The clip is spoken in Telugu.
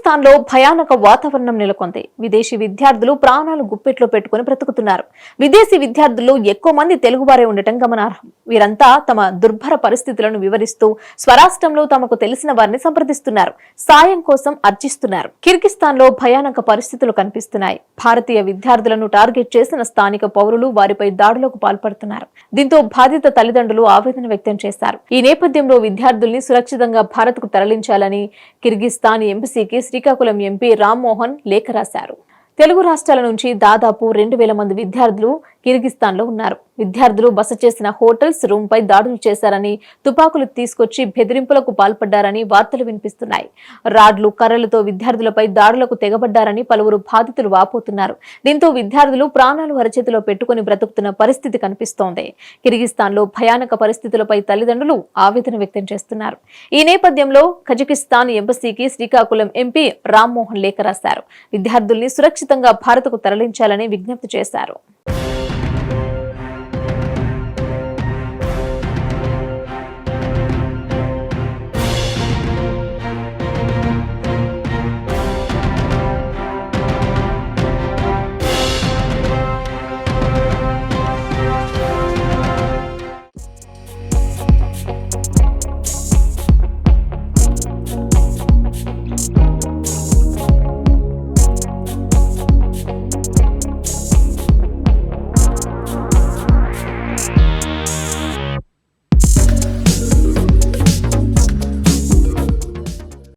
కిర్గిస్థాన్లో భయానక వాతావరణం నెలకొంది. విదేశీ విద్యార్థులు ప్రాణాలు గుప్పెట్లో పెట్టుకుని బ్రతుకుతున్నారు. విదేశీ విద్యార్థుల్లో ఎక్కువ మంది తెలుగువారే ఉండటం గమనార్హం. వీరంతా తమ దుర్భర పరిస్థితులను వివరిస్తూ స్వరాష్ట్రంలో తమకు తెలిసిన వారిని సంప్రదిస్తున్నారు. సాయం కోసం అర్జిస్తున్నారు. కిర్గిస్థాన్లో భయానక పరిస్థితులు కనిపిస్తున్నాయి. భారతీయ విద్యార్థులను టార్గెట్ చేసిన స్థానిక పౌరులు వారిపై దాడులకు పాల్పడుతున్నారు. దీంతో బాధిత తల్లిదండ్రులు ఆవేదన వ్యక్తం చేశారు. ఈ నేపథ్యంలో విద్యార్థుల్ని సురక్షితంగా భారత్కు తరలించాలని కిర్గిస్థాన్ ఎంబసీకి శ్రీకాకుళం ఎంపీ రామ్మోహన్ లేఖ రాశారు. తెలుగు రాష్ట్రాల నుంచి దాదాపు 2000 మంది విద్యార్థులు కిర్గిస్థాన్లో ఉన్నారు. విద్యార్థులు బస చేసిన హోటల్స్ రూమ్ పై దాడులు చేశారని, తుపాకులు తీసుకొచ్చి బెదిరింపులకు పాల్పడ్డారని వార్తలు వినిపిస్తున్నాయి. రాడ్లు, కర్రలతో విద్యార్థులపై దాడులకు తెగబడ్డారని పలువురు బాధితులు వాపోతున్నారు. దీంతో విద్యార్థులు ప్రాణాలు అరచేతిలో పెట్టుకుని బ్రతుకుతున్న పరిస్థితి కనిపిస్తోంది. కిర్గిస్థాన్లో భయానక పరిస్థితులపై తల్లిదండ్రులు ఆవేదన వ్యక్తం చేస్తున్నారు. ఈ నేపథ్యంలో కజకిస్తాన్ ఎంబసీకి శ్రీకాకుళం ఎంపీ రామ్మోహన్ లేఖ రాశారు. విద్యార్థుల్ని సురక్షితంగా భారత్కు తరలించాలని విజ్ఞప్తి చేశారు.